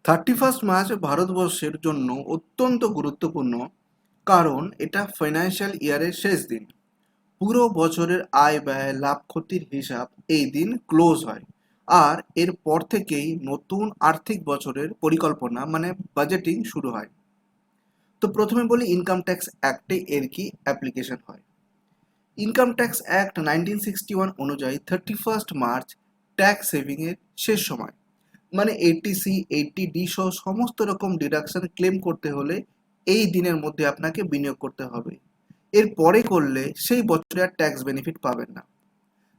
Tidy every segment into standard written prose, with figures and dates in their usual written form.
31 March ভারতবর্ষের জন্য অত্যন্ত গুরুত্বপূর্ণ, কারণ এটা ফাইন্যান্সিয়াল ইয়ারের শেষ দিন। পুরো বছরের আয় ব্যয় লাভ ক্ষতির হিসাব এই দিন ক্লোজ হয়। আর এর পর থেকেই নতুন আর্থিক বছরের পরিকল্পনা মানে বাজেটিং শুরু হয়। তো প্রথমে বলি ইনকাম ট্যাক্স অ্যাক্টে এর কি অ্যাপ্লিকেশন হয়। ইনকাম ট্যাক্স অ্যাক্ট 1961 অনুযায়ী 31 মার্চ ট্যাক্স সেভিংয়ের শেষ সময়। মানে 80C 80D সহ সমস্ত রকম ডিডাকশন ক্লেম করতে হলে এই দিনের মধ্যে আপনাকে বিনিয়োগ করতে হবে। এর পরে করলে সেই বছরে আর ট্যাক্স বেনিফিট পাবেন না।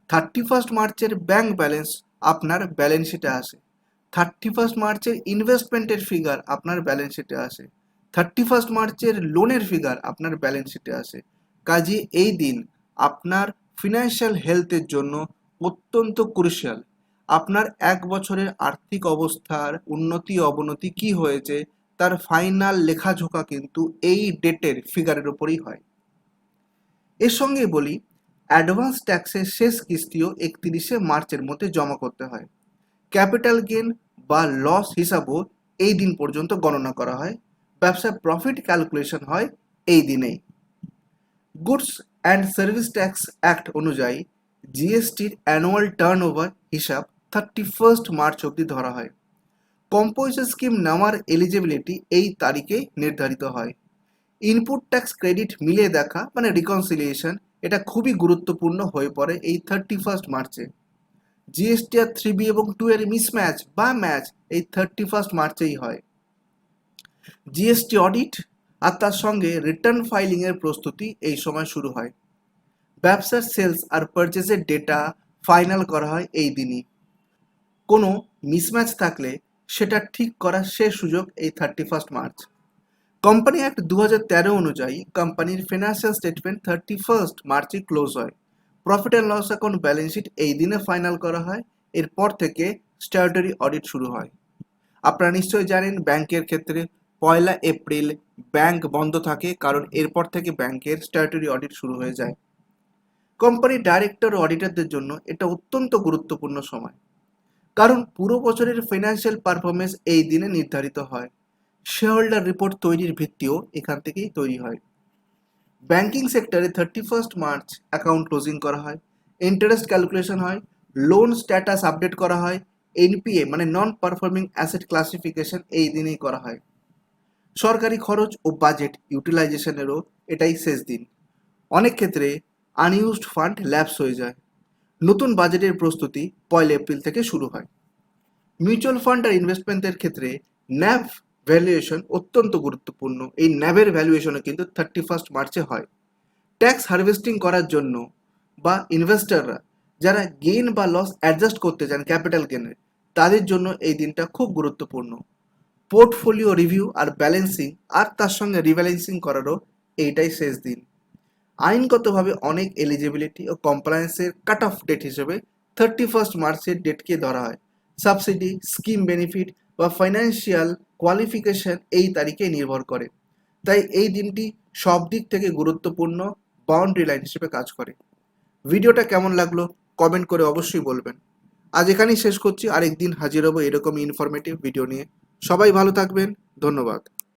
31 মার্চের ব্যাংক ব্যালেন্স আপনার ব্যালেন্স শিটে আসে। 31 মার্চের ইনভেস্টমেন্টের ফিগার আপনার ব্যালেন্স শিটে আসে। 31 মার্চের লোনের ফিগার আপনার ব্যালেন্স শিটে আসে। কাজে এই দিন আপনার ফিনান্সিয়াল হেলথের জন্য অত্যন্ত ক্রুশিয়াল। আপনার এক বছরের আর্থিক অবস্থার উন্নতি অবনতি কি হয়েছে তার ফাইনাল লেখাজোখা কিন্তু এই ডেটের ফিগারের উপরই হয়। এর সঙ্গে বলি অ্যাডভান্স ট্যাক্সের শেষ কিস্তিও 31 মার্চের মধ্যে জমা করতে হয়। ক্যাপিটাল গেন বা লস হিসাবও এই দিন পর্যন্ত গণনা করা হয়। ব্যবসায় প্রফিট ক্যালকুলেশন হয় এই দিনেই। Goods and service tax act অনুযায়ী জিএসটির অ্যানুয়াল টার্ন ওভার হিসাব 31 মার্চ অবধি ধরা হয়। কম্পোজিশন স্কিম নেওয়ার এলিজিবিলিটি এই তারিখে নির্ধারিত হয়। ইনপুট ট্যাক্স ক্রেডিট মিলিয়ে দেখা মানে রিকনসিলিয়েশন এটা খুবই গুরুত্বপূর্ণ হয়ে পড়ে এই 31 মার্চে। জিএসটি আর 3B এবং 2 এর মিসম্যাচ বা ম্যাচ এই 31 মার্চেই হয়। জিএসটি অডিট আর তার সঙ্গে রিটার্ন ফাইলিং এর প্রস্তুতি এই সময় শুরু হয়। ব্যবসার সেলস আর পারচেজের ডেটা ফাইনাল করা হয় এই দিনই। কোনো মিসম্যাচ থাকলে সেটা ঠিক করার শেষ সুযোগ এই 31 মার্চ। কোম্পানি অ্যাক্ট 2013 অনুযায়ী কোম্পানির ফিনান্সিয়াল স্টেটমেন্ট 31 মার্চে ক্লোজ হয়। Profit and loss account balance sheet এই দিনে ফাইনাল করা হয়। এরপর থেকে স্ট্যাটিউটরি অডিট শুরু হয়। আপনারা নিশ্চয়ই জানেন ব্যাংকের ক্ষেত্রে 1 এপ্রিল ব্যাংক বন্ধ থাকে, কারণ এরপর থেকে ব্যাংকের স্ট্যাটিউটরি অডিট শুরু হয়ে যায়। কোম্পানির ডাইরেক্টর ও অডিটরদের জন্য এটা অত্যন্ত গুরুত্বপূর্ণ সময়, কারণ পুরো বছরের ফিনান্সিয়াল পারফরমেন্স এই দিনে নির্ধারিত হয়। শেয়ারহোল্ডার রিপোর্ট তৈরির ভিত্তিও এখান থেকেই তৈরি হয়। ব্যাংকিং সেক্টরে 31 মার্চ অ্যাকাউন্ট ক্লোজিং করা হয়, ইন্টারেস্ট ক্যালকুলেশন হয়, লোন স্ট্যাটাস আপডেট করা হয়, এনপিএ মানে নন পারফর্মিং অ্যাসেট ক্লাসিফিকেশন এই দিনেই করা হয়। সরকারি খরচ ও বাজেট ইউটিলাইজেশনেরও এটাই শেষ দিন। অনেক ক্ষেত্রে আনইউজড ফান্ড ল্যাপস হয়ে যায়। নতুন বাজেটের প্রস্তুতি 1 এপ্রিল থেকে শুরু হয়। মিউচুয়াল ফান্ড আর ইনভেস্টমেন্টের ক্ষেত্রে ন্যাভ ভ্যালুয়েশন অত্যন্ত গুরুত্বপূর্ণ। এই ন্যাভের ভ্যালুয়েশনও কিন্তু 31 মার্চে হয়। ট্যাক্স হারভেস্টিং করার জন্য বা ইনভেস্টররা যারা গেইন বা লস অ্যাডজাস্ট করতে চান ক্যাপিটাল গেনের, তাদের জন্য এই দিনটা খুব গুরুত্বপূর্ণ। পোর্টফোলিও রিভিউ আর ব্যালেন্সিং আর তার সঙ্গে রিব্যালেন্সিং করারও এইটাই শেষ দিন। আইনগতভাবে অনেক এলিজিবিলিটি ও কমপ্লায়েন্সের কাট অফ ডেট হিসেবে 31 মার্চের ডেটকে ধরা হয়। সাবসিডি, স্কিম বেনিফিট বা ফাইন্যান্সিয়াল কোয়ালিফিকেশন এই তারিখে নির্ভর করে। তাই এই দিনটি সব দিক থেকে গুরুত্বপূর্ণ বাউন্ডারি লাইন হিসেবে কাজ করে। ভিডিওটা কেমন লাগলো কমেন্ট করে অবশ্যই বলবেন। আজ এখানেই শেষ করছি, আরেকদিন হাজির হব এরকমই ইনফরমেটিভ ভিডিও নিয়ে। সবাই ভালো থাকবেন, ধন্যবাদ।